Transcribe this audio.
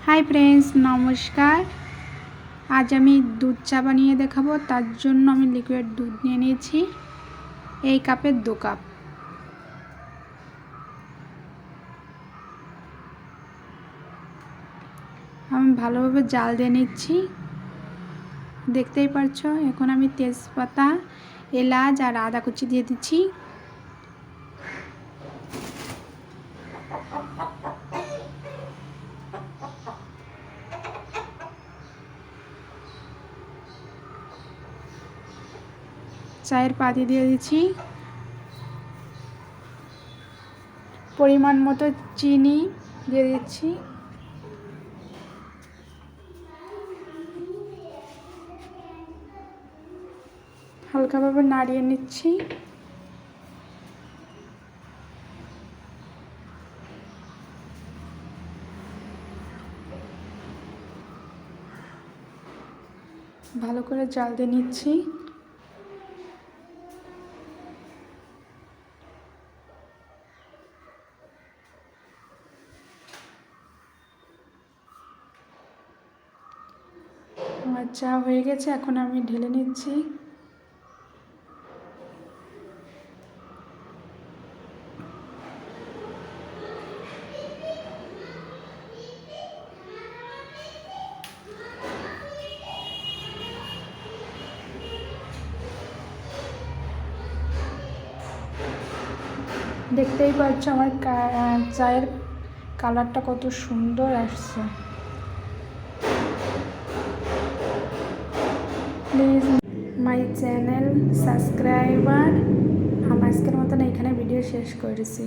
Hi friends, নমস্কার। আজ আমি দুধ চা বানিয়ে দেখাবো। তার জন্য আমি লিকুইড দুধ নিয়ে নিয়েছি এই কাপের 2 কাপ। আমি ভালোভাবে জাল দিয়ে নিচ্ছি, দেখতেই পাচ্ছ। এখন আমি তেজপাতা, এলাচ আর আদা কুচি দিয়ে দিচ্ছি। চায়ের পাতি দিয়ে দিচ্ছি, পরিমাণ মতো চিনি দিয়ে দিচ্ছি, হালকাভাবে নাড়িয়ে নিচ্ছি। ভালো করে জাল দিয়ে নিচ্ছি। আমার চা হয়ে গেছে, এখন আমি ঢেলে নিচ্ছি। দেখতেই পাচ্ছ আমার চায়ের কালারটা কত সুন্দর আসছে। Please my channel subscriber. আমার আজকের মতন এখানে ভিডিও শেষ করেছি।